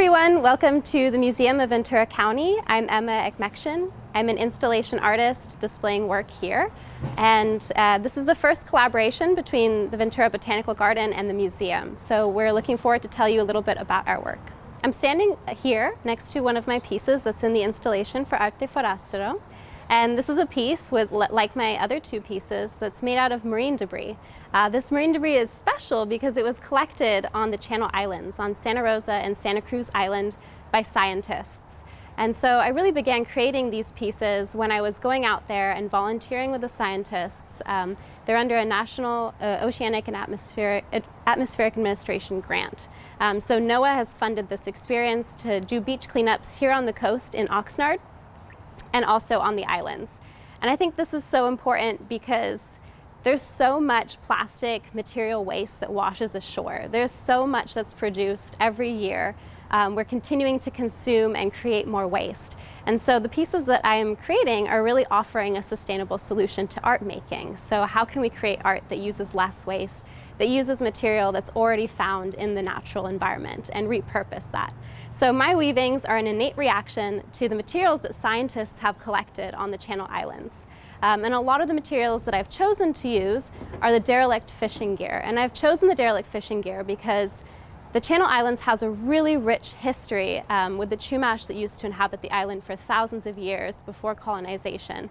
everyone, welcome to the Museum of Ventura County. I'm Emma Ekmektion. I'm an installation artist displaying work here. And this is the first collaboration between the Ventura Botanical Garden and the museum. So we're looking forward to tell you a little bit about our work. I'm standing here next to one of my pieces that's in the installation for Arte Forastero. And this is a piece with, like my other two pieces, that's made out of marine debris. This marine debris is special because it was collected on the Channel Islands, on Santa Rosa and Santa Cruz Island, by scientists. And so I really began creating these pieces when I was going out there and volunteering with the scientists. They're under a National Oceanic and Atmospheric Administration grant. So NOAA has funded this experience to do beach cleanups here on the coast in Oxnard, and also on the islands. And I think this is so important because there's so much plastic material waste that washes ashore. There's so much that's produced every year. We're continuing to consume and create more waste. And so the pieces that I am creating are really offering a sustainable solution to art making. So how can we create art that uses less waste, that uses material that's already found in the natural environment, and repurpose that? So my weavings are an innate reaction to the materials that scientists have collected on the Channel Islands. And a lot of the materials that I've chosen to use are the derelict fishing gear. And I've chosen the derelict fishing gear because the Channel Islands has a really rich history with the Chumash that used to inhabit the island for thousands of years before colonization,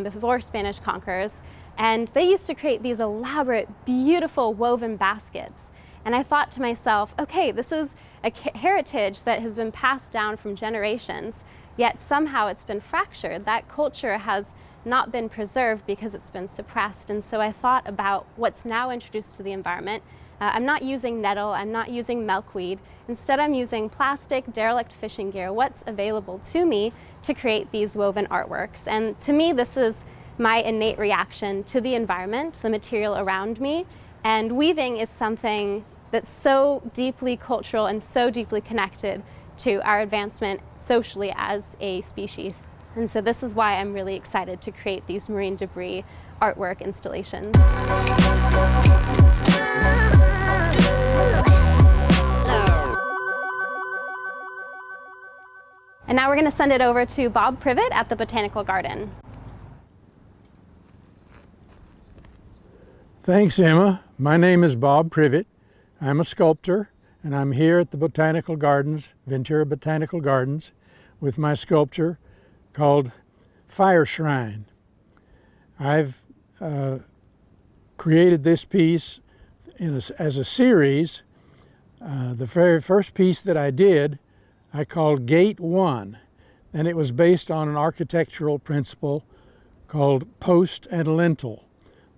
before Spanish conquerors. And they used to create these elaborate, beautiful woven baskets. And I thought to myself, okay, this is a heritage that has been passed down from generations, yet somehow it's been fractured. That culture has not been preserved because it's been suppressed. And so I thought about what's now introduced to the environment. I'm not using nettle, I'm not using milkweed. Instead, I'm using plastic, derelict fishing gear, what's available to me to create these woven artworks. And to me, this is my innate reaction to the environment, the material around me. And weaving is something that's so deeply cultural and so deeply connected to our advancement socially as a species. And so this is why I'm really excited to create these marine debris artwork installations. And now we're going to send it over to Bob Privet at the Botanical Garden. Thanks, Emma. My name is Bob Privet. I'm a sculptor, and I'm here at the Botanical Gardens, Ventura Botanical Gardens, with my sculpture called Fire Shrine. I've created this piece as a series. The very first piece that I did, I called Gate 1, and it was based on an architectural principle called post and lintel.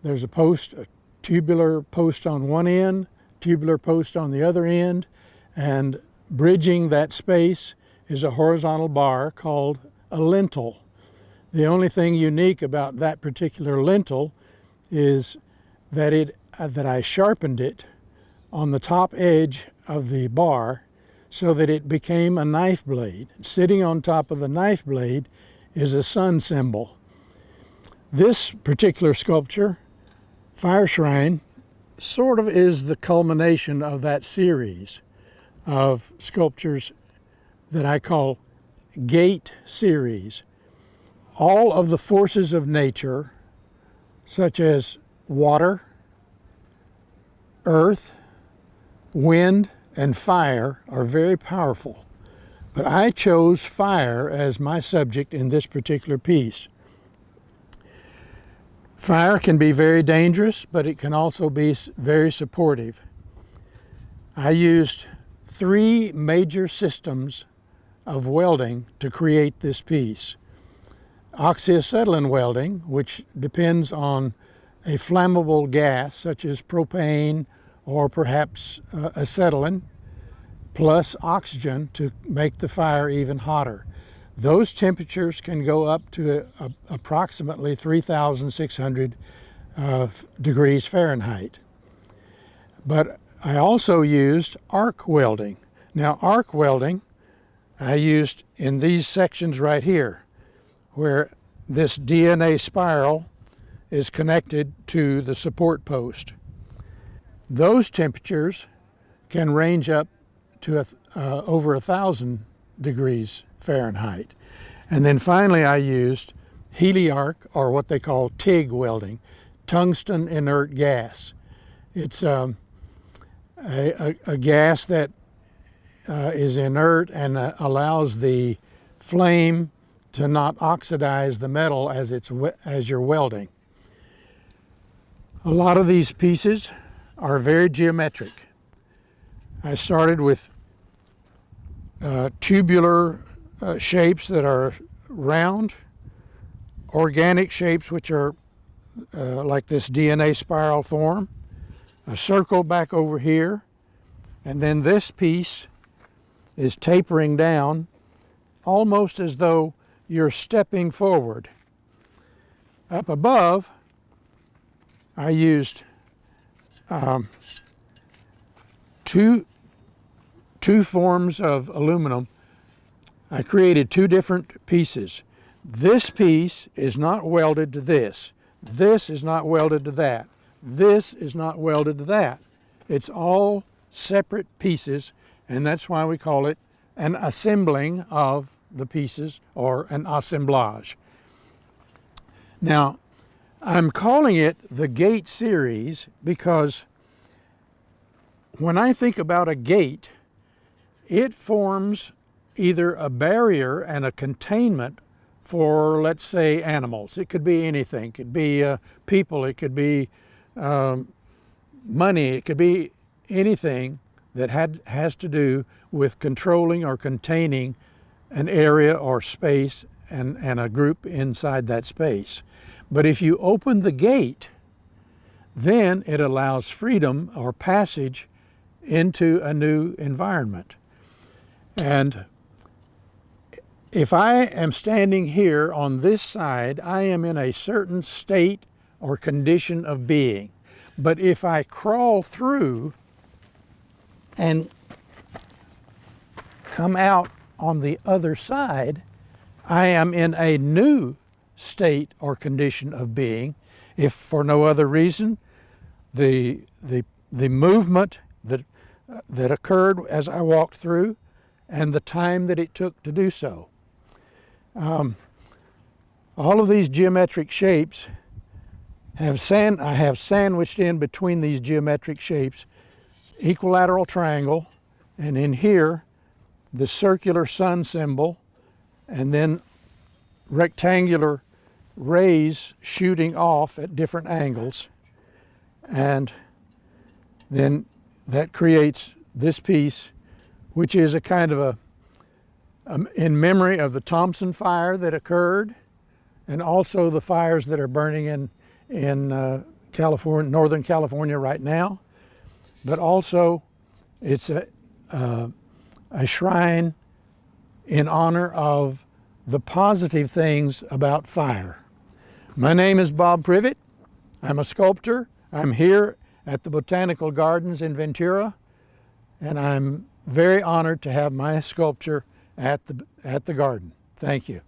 There's a post, a tubular post on one end, tubular post on the other end, and bridging that space is a horizontal bar called a lintel. The only thing unique about that particular lintel is that I sharpened it on the top edge of the bar so that it became a knife blade. Sitting on top of the knife blade is a sun symbol. This particular sculpture, Fire Shrine, sort of is the culmination of that series of sculptures that I call Gate series. All of the forces of nature, such as water, earth, wind, and fire, are very powerful. But I chose fire as my subject in this particular piece. Fire can be very dangerous, but it can also be very supportive. I used 3 major systems of welding to create this piece. Oxyacetylene welding, which depends on a flammable gas such as propane or perhaps acetylene, plus oxygen to make the fire even hotter. Those temperatures can go up to approximately 3,600 degrees Fahrenheit. But I also used arc welding. Now, arc welding I used in these sections right here, where this DNA spiral is connected to the support post. Those temperatures can range up to over 1,000 degrees Fahrenheit. And then finally I used heliarc, or what they call TIG welding, tungsten inert gas. It's a gas that is inert and allows the flame to not oxidize the metal as you're welding. A lot of these pieces are very geometric. I started with tubular shapes that are round, organic shapes which are like this DNA spiral form, a circle back over here, and then this piece is tapering down almost as though you're stepping forward. Up above, I used two forms of aluminum. I created two different pieces. This piece is not welded to this. This is not welded to that. This is not welded to that. It's all separate pieces, and that's why we call it an assembling of the pieces, or an assemblage. Now, I'm calling it the gate series because when I think about a gate, it forms either a barrier and a containment for, let's say, animals. It could be anything. It could be people. It could be money. It could be anything that has to do with controlling or containing an area or space and a group inside that space. But if you open the gate, then it allows freedom or passage into a new environment. And if I am standing here on this side, I am in a certain state or condition of being. But if I crawl through and come out on the other side, I am in a new state or condition of being, if for no other reason the movement that occurred as I walked through and the time that it took to do so. All of these geometric shapes I have sandwiched in between these geometric shapes equilateral triangle, and in here the circular sun symbol, and then rectangular rays shooting off at different angles, and then that creates this piece, which is a kind of in memory of the Thompson fire that occurred, and also the fires that are burning in California, Northern California right now. But also it's a shrine in honor of the positive things about fire. My name is Bob Privet. I'm a sculptor. I'm here at the Botanical Gardens in Ventura, and I'm very honored to have my sculpture at the garden. Thank you.